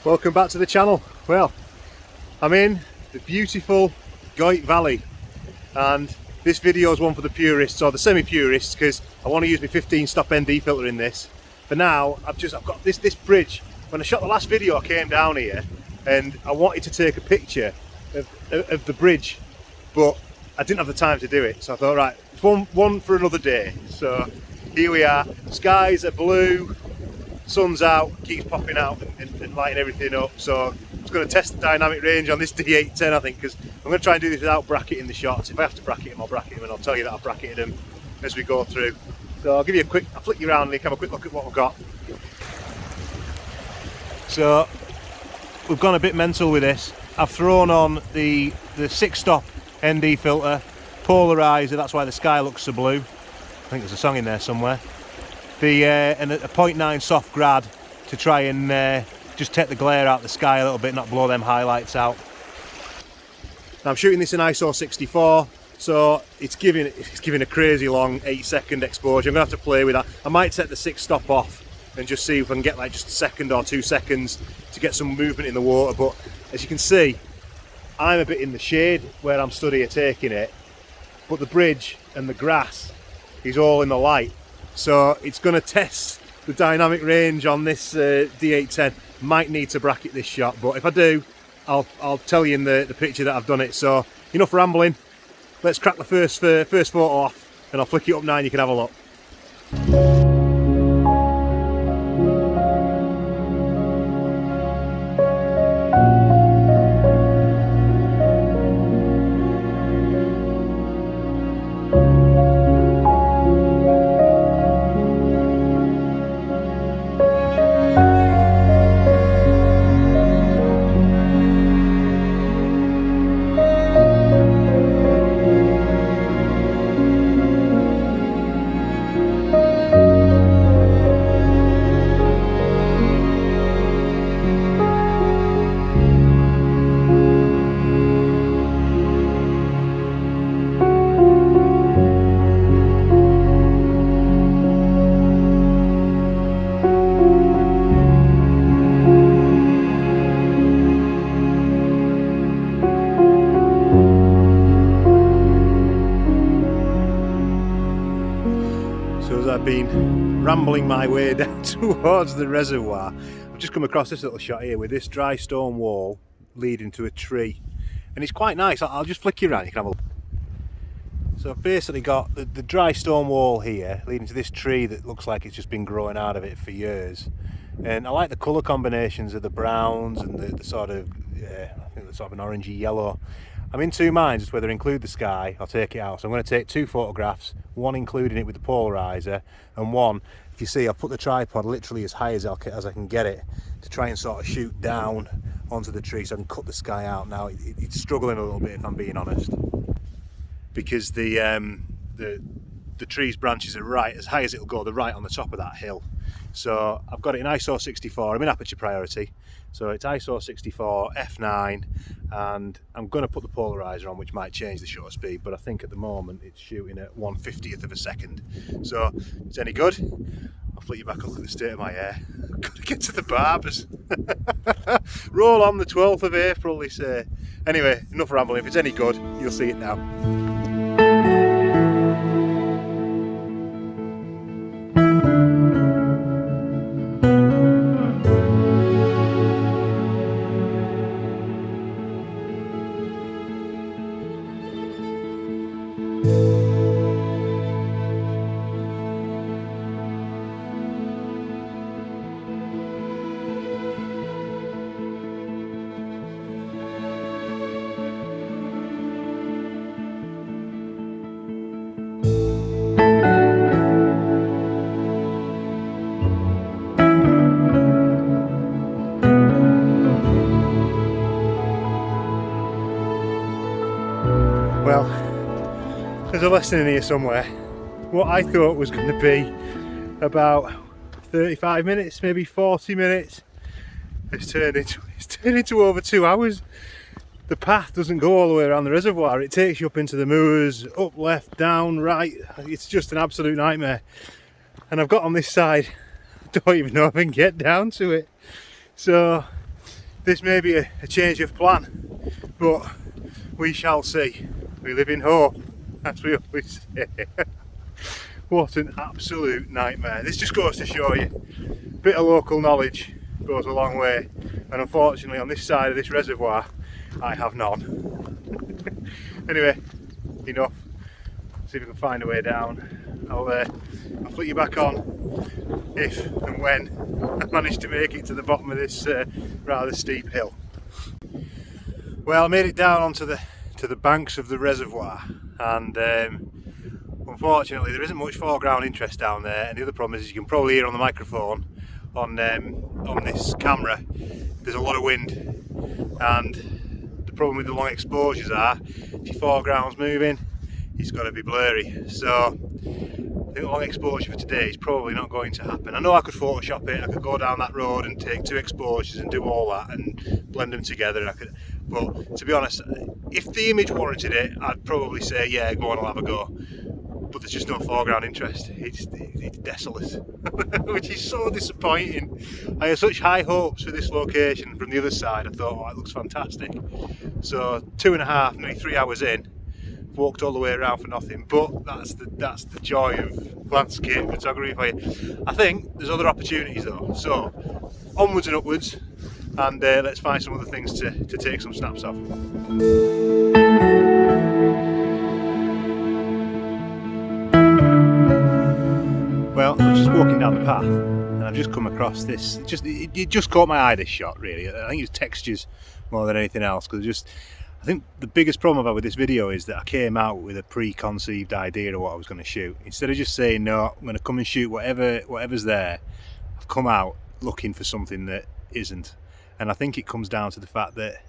Welcome back to the channel. Well, I'm in the beautiful Goit Valley, and this video is one for the purists or the semi-purists because I want to use my 15 stop ND filter in this. For now, I've got this bridge. When I shot the last video, I came down here and I wanted to take a picture of the bridge, but I didn't have the time to do it. So I thought, right, it's one for another day. So here we are. Skies are blue. Sun's out, keeps popping out and lighting everything up. So I'm just going to test the dynamic range on this D810, I think, because I'm going to try and do this without bracketing the shots. If I have to bracket them, I'll bracket them, and I'll tell you that I've bracketed them as we go through. So I'll give you I'll flick you around and have a quick look at what we've got. So we've gone a bit mental with this. I've thrown on the 6-stop ND filter, polarizer, that's why the sky looks so blue. I think there's a song in there somewhere. And a 0.9 soft grad to try and just take the glare out of the sky a little bit, not blow them highlights out. Now I'm shooting this in ISO 64, so it's giving a crazy long 8-second exposure. I'm gonna have to play with that. I might set the 6-stop off and just see if I can get like just a second or 2 seconds to get some movement in the water. But as you can see, I'm a bit in the shade where I'm stood here taking it, but the bridge and the grass is all in the light. So it's going to test the dynamic range on this D810. Might need to bracket this shot, but if I do, I'll tell you in the picture that I've done it. So enough rambling. Let's crack the first photo off, and I'll flick it up now and you can have a look. I've been rambling my way down towards the reservoir. I've just come across this little shot here with this dry stone wall leading to a tree, and it's quite nice. I'll just flick you around, you can have a look. So I've basically got the dry stone wall here leading to this tree that looks like it's just been growing out of it for years, and I like the colour combinations of the browns and the sort of, I think the sort of an orangey yellow. I'm in two minds as whether to include the sky or take it out, so I'm going to take 2 photographs, one including it with the polarizer, and one, if you see, I've put the tripod literally as high as I can get it to try and sort of shoot down onto the tree so I can cut the sky out. Now it's struggling a little bit, if I'm being honest, because the tree's branches are right as high as it'll go. They're right on the top of that hill. So I've got it in ISO 64. I'm in aperture priority, so it's ISO 64 f9, and I'm going to put the polarizer on, which might change the shutter speed, but I think at the moment it's shooting at 1/50th of a second. So it's any good. I'll flick you back up, look at the state of my hair. I've got to get to the barbers. Roll on the 12th of April, they say. Anyway, enough rambling. If it's any good, you'll see it now. Well, there's a lesson in here somewhere. What I thought was going to be about 35 minutes, maybe 40 minutes, it's turned into over 2 hours. The path doesn't go all the way around the reservoir. It takes you up into the moors, up, left, down, right. It's just an absolute nightmare. And I've got on this side, I don't even know if I can get down to it. So this may be a change of plan, but we shall see. We live in hope, as we always say. What an absolute nightmare. This just goes to show you, a bit of local knowledge goes a long way, and unfortunately on this side of this reservoir I have none. Anyway, enough. See if we can find a way down. I'll flick you back on if and when I manage to make it to the bottom of this rather steep hill. Well, I made it down onto the banks of the reservoir, and unfortunately there isn't much foreground interest down there, and the other problem is, you can probably hear on the microphone on this camera, there's a lot of wind, and the problem with the long exposures are, if your foreground's moving, it's got to be blurry. So I think the long exposure for today is probably not going to happen. I know I could Photoshop it, I could go down that road and take 2 exposures and do all that and blend them together, and but to be honest, if the image warranted it, I'd probably say yeah, go on, I'll have a go. But there's just no foreground interest. It's desolate, which is so disappointing. I had such high hopes for this location from the other side. I thought, oh, it looks fantastic. So 2.5, nearly 3 hours in, walked all the way around for nothing. But that's the joy of landscape photography for you. I think there's other opportunities though. So onwards and upwards, and let's find some other things to take some snaps of. Well, I was just walking down the path and I've just come across this. It just caught my eye, this shot, really. I think it's textures more than anything else, because I think the biggest problem I've had with this video is that I came out with a preconceived idea of what I was going to shoot. Instead of just saying, no, I'm going to come and shoot whatever's there, I've come out looking for something that isn't. And I think it comes down to the fact that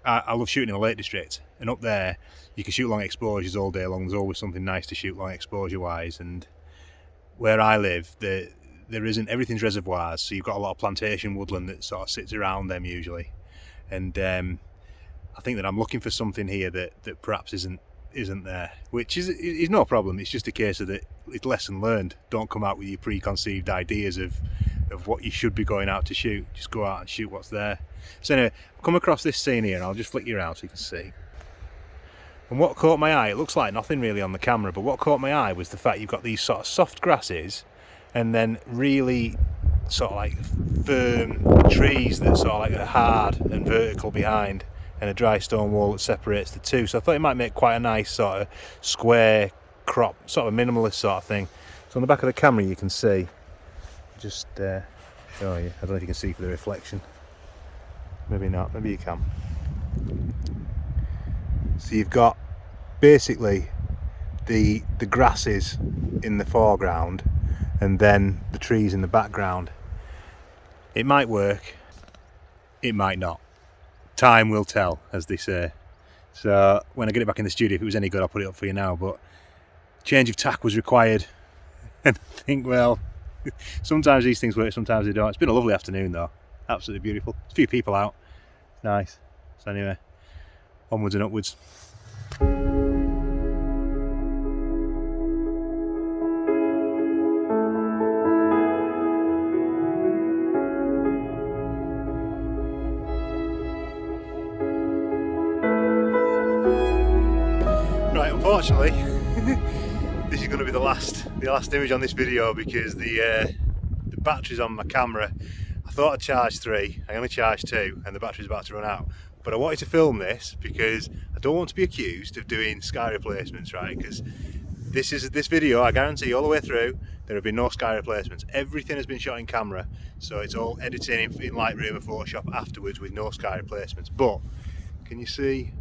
I love shooting in the Lake District, and up there you can shoot long exposures all day long. There's always something nice to shoot long exposure wise, and where I live there isn't. Everything's reservoirs, so you've got a lot of plantation woodland that sort of sits around them usually, and I think that I'm looking for something here that perhaps isn't there, which is no problem. It's just a case of that it's lesson learned. Don't come out with your preconceived ideas of what you should be going out to shoot. Just go out and shoot what's there. So anyway, I've come across this scene here, and I'll just flick you around so you can see. And what caught my eye, it looks like nothing really on the camera, but what caught my eye was the fact you've got these sort of soft grasses and then really sort of like firm trees that sort of like are hard and vertical behind, and a dry stone wall that separates the two. So I thought it might make quite a nice sort of square crop, sort of minimalist sort of thing. So on the back of the camera you can see, just show you, I don't know if you can see for the reflection, maybe not, maybe you can. So you've got basically the grasses in the foreground and then the trees in the background. It might work, it might not. Time will tell, as they say. So when I get it back in the studio, if it was any good, I'll put it up for you now. But change of tack was required, and I think, well, sometimes these things work, sometimes they don't. It's been a lovely afternoon though, absolutely beautiful. There's a few people out, nice. So anyway, onwards and upwards. Right, unfortunately, this is going to be the last image on this video, because the batteries on my camera, I thought I'd charge 3, I only charged 2, and the battery's about to run out. But I wanted to film this because I don't want to be accused of doing sky replacements, right? Because this video, I guarantee all the way through, there have been no sky replacements. Everything has been shot in camera, so it's all editing in Lightroom and Photoshop afterwards with no sky replacements. But can you see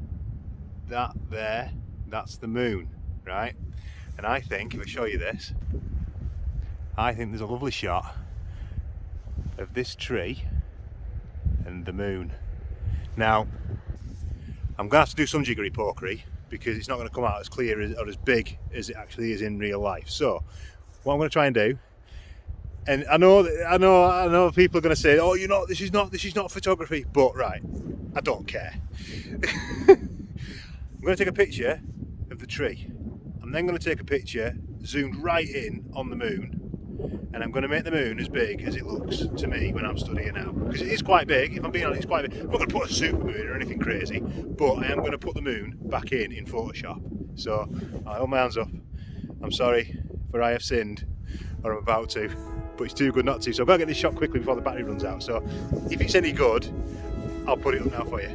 that there? That's the moon, right? And I think, if I show you this, I think there's a lovely shot of this tree and the moon. Now, I'm going to have to do some jiggery pokery, because it's not going to come out as clear or as big as it actually is in real life. So what I'm going to try and do, and I know people are going to say, oh, this is not photography, but right, I don't care. I'm going to take a picture of the tree. I'm then going to take a picture zoomed right in on the moon, and I'm going to make the moon as big as it looks to me when I'm stood here now, because it is quite big. If I'm being honest, it's quite big. I'm not going to put a super moon or anything crazy, but I am going to put the moon back in Photoshop. So I hold my hands up. I'm sorry for I have sinned, or I'm about to, but it's too good not to. So I've got to get this shot quickly before the battery runs out. So if it's any good, I'll put it up now for you.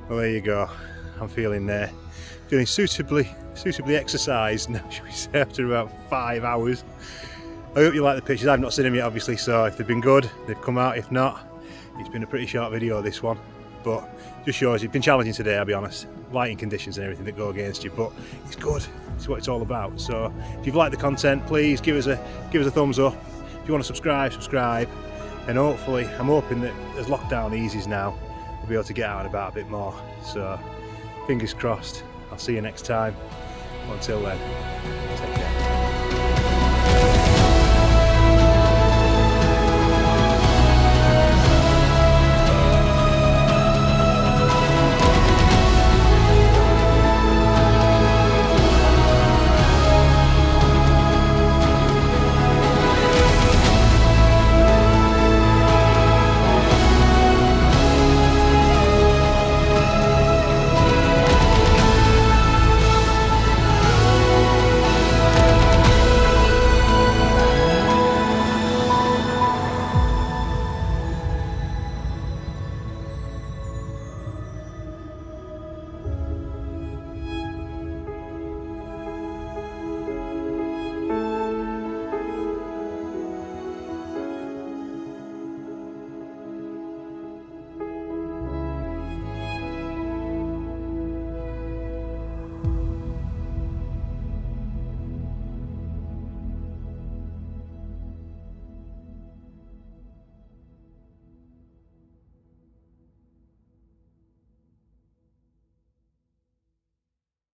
Well, there you go. I'm feeling suitably exercised now, should we say, after about 5 hours. I hope you like the pictures. I've not seen them yet, obviously, so if they've been good, they've come out. If not, it's been a pretty short video, this one, but just shows it's been challenging today, I'll be honest. Lighting conditions and everything that go against you, but it's good. It's what it's all about. So if you've liked the content, please give us a thumbs up. If you want to subscribe, and hopefully, I'm hoping that as lockdown eases now, we'll be able to get out and about a bit more. So fingers crossed. I'll see you next time. Until then, take care.